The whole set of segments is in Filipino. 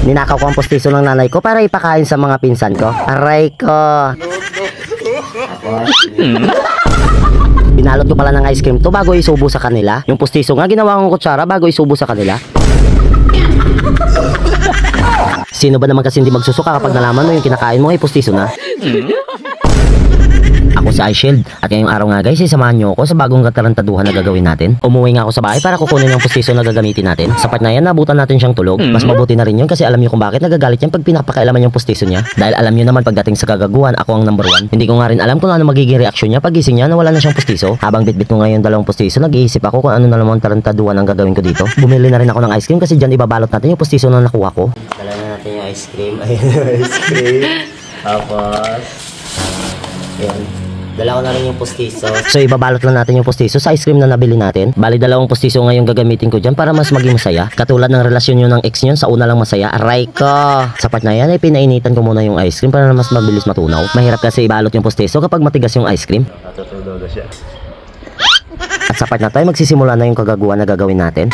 Ninakaw ko ang postiso ng nanay ko para ipakain sa mga pinsan ko. Aray ko. Binalot ko pala ng ice cream to bago isubo sa kanila. Yung postiso nga ginawa kong kutsara bago isubo sa kanila. Sino ba naman kasi hindi magsusuka kapag nalaman mo yung kinakain mo ay postiso na? Ako si iShield at ngayong araw nga guys, samahan nyo ako sa bagong katarantaduhan na gagawin natin. Umuwi nga ako sa bahay para kukunin yung postiso na gagamitin natin. Sapat na yan, nabutan natin siyang tulog. Mas mabuti na rin yun kasi alam nyo kung bakit nagagalit yan pag pinapakailaman yung postiso niya. Dahil alam nyo naman pagdating sa gagaguhan, ako ang number 1. Hindi ko nga rin alam kung ano magiging reaksyon niya pag gising niya na wala na siyang postiso. Habang bitbit ko ngayon dalawang postiso, nag-iisip ako kung ano na naman tarantaduhan ang gagawin ko dito. Bumili na rin ako ng ice cream kasi dyan ibabalot natin yung postiso na nakuha ko. Dala na natin yung ice cream. Ayun yung ice cream. Tapos, yan. Dala ko na rin yung postiso. So ibabalot lang natin yung postiso sa ice cream na nabili natin. Bali dalawang postiso ngayon gagamitin ko dyan para mas maging masaya. Katulad ng relasyon nyo ng ex nyo, sa una lang masaya. Aray ko! Sapat na yan ay pinainitan ko muna yung ice cream para mas mabilis matunaw. Mahirap kasi ibalot yung postiso kapag matigas yung ice cream. Natutulo na siya. At sapat na tayo, magsisimula na yung kagaguhan na gagawin natin.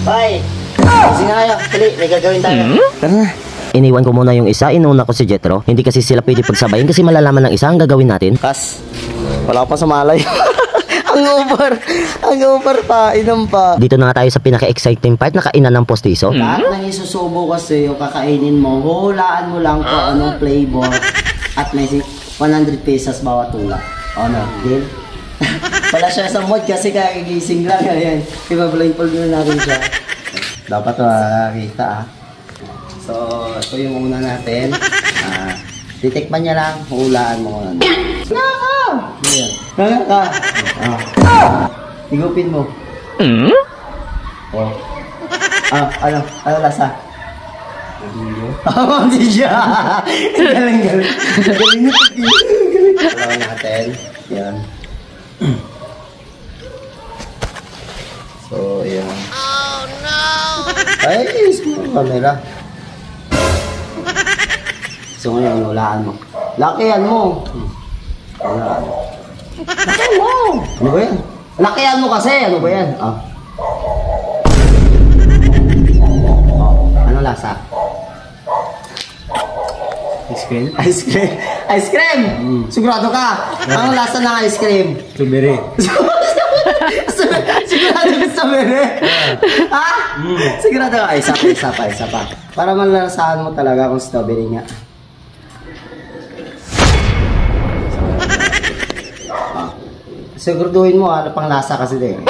Bye! Kasi nga kayo, tuloy, may gagawin tayo. Tara na. Iniwan ko muna yung isa, inuna ko si Jetro. Hindi kasi sila pwede pagsabayin kasi malalaman ng isa ang gagawin natin. Kas, wala pa sa malay. Ang over pa, inom pa. Dito na nga tayo sa pinaka-exciting part, nakainan ng postiso. Lahat ng isusubo kasi yung kakainin mo, hulaan mo lang kung anong flavor at may 100 pesos bawat tula. O no, deal? Wala siya sa mood kasi kagigising lang. Ayan, iba-blindfold na natin siya. Dapat makakita So, ito yung una natin. Titikman niya lang, hulaan mo kung ano. Naka! Ayan. Naka! Higupin mo. Oh. Ano lasa? Hindi siya. Galing. Galing. Halaan natin. Yan. So, yan. Oh, no! Ay, small camera. So ngayon, hulaan mo. Lakihan mo. Lakihan mo. Ano ba yan? Lakihan mo kasi. Ano ba yan? Ano lasa? Ice cream? Ice cream? Ice cream? Sigurado ka? Anong lasa ng ice cream? Strawberry. Sigurado ka strawberry? Ha? Sigurado ka? Isa pa. Para malalasahan mo talaga kung strawberry nga. Siguraduhin mo ano pang lasa kasi din.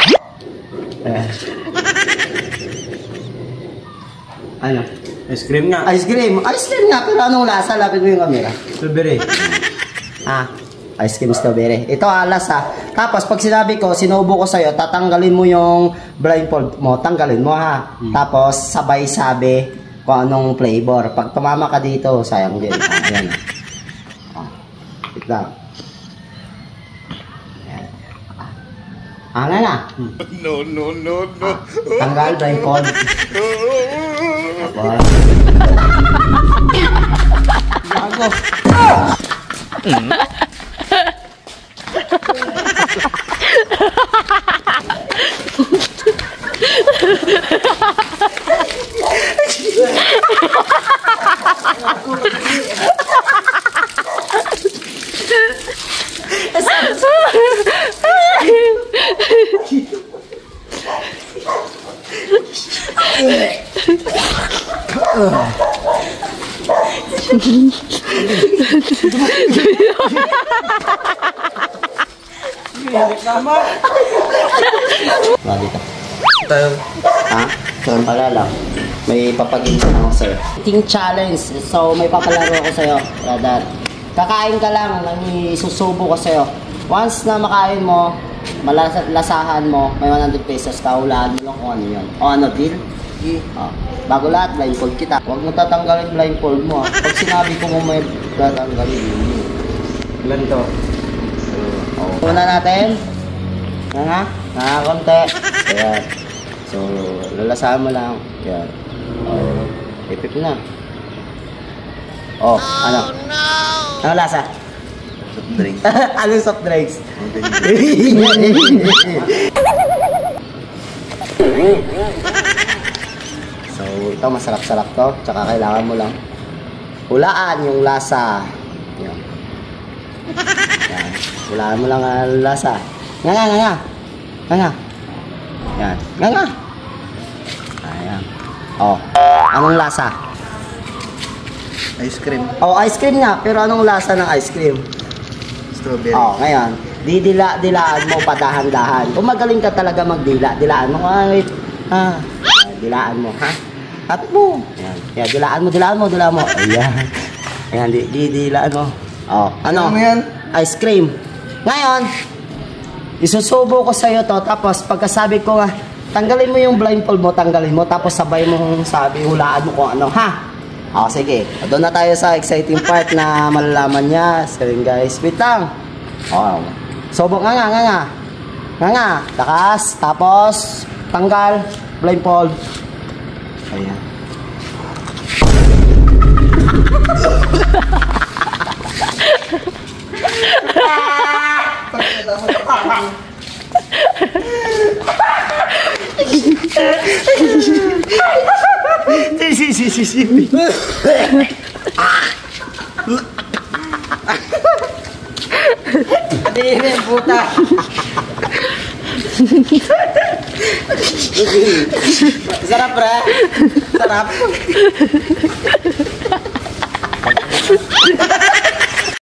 Ano? Ice cream nga. Ice cream nga, pero anong lasa? Lapit mo yung camera. Strawberry. Ice cream strawberry. Ito alas Tapos pag sinabi ko, sinubo ko sa'yo, tatanggalin mo yung blindfold mo. Tanggalin mo ha. Tapos sabay sabi kung anong flavor. Pag tumama ka dito, sayang din. Ayan. Wait lang. Ano na? No. Tanggal, blindfold. Gago. Dito. Wala lang. May papaginsan ako sa'yo. Eating challenge. So, may papalaro ako sa'yo, brother. Kakain ka lang, isusubo ko sa'yo. Once na makain mo, malasahan mo, may 100 pesos ka, hulaan mo lang kung ano yun. O ano, deal? Bago lahat, blindfold kita. Huwag mo tatanggalin blindfold mo. Pag sinabi ko mo may tatanggalin mo. Ilan ito? Una natin. Konti. Ayan. So, lalasahan mo lang. Ayan. Ipip na. Ano? Ano lasa? Soft drinks. Anong soft drinks? to, masarap-sarap to. Tsaka kailangan mo lang hulaan yung lasa. Yan. Yan. Hulaan mo lang ang lasa. Nga. Yan. Nga. Ayan. Oh, anong lasa? Ice cream. Oh, ice cream nga. Pero anong lasa ng ice cream? Strawberry. Oh, ngayon. Dilaan mo padahan-dahan. Kung magaling ka talaga magdila, dilaan mo. Ay, dilaan mo, ha? At mo. Yan. Yan, dilaan mo. Ayan. Ayan, dilaan mo. Oh, ano? Ano yan? Ice cream. Ngayon, isusubo ko sa'yo to, tapos pagkasabi ko nga, tanggalin mo yung blindfold mo, tapos sabay mo sabi, hulaan mo kung ano, ha? O, sige. Doon na tayo sa exciting part na malalaman niya. Sige guys, wait lang. O, subo nga. Takas, tapos, tanggal, blindfold. Ayan. Adihin, puta. Sarap, pre. Sarap.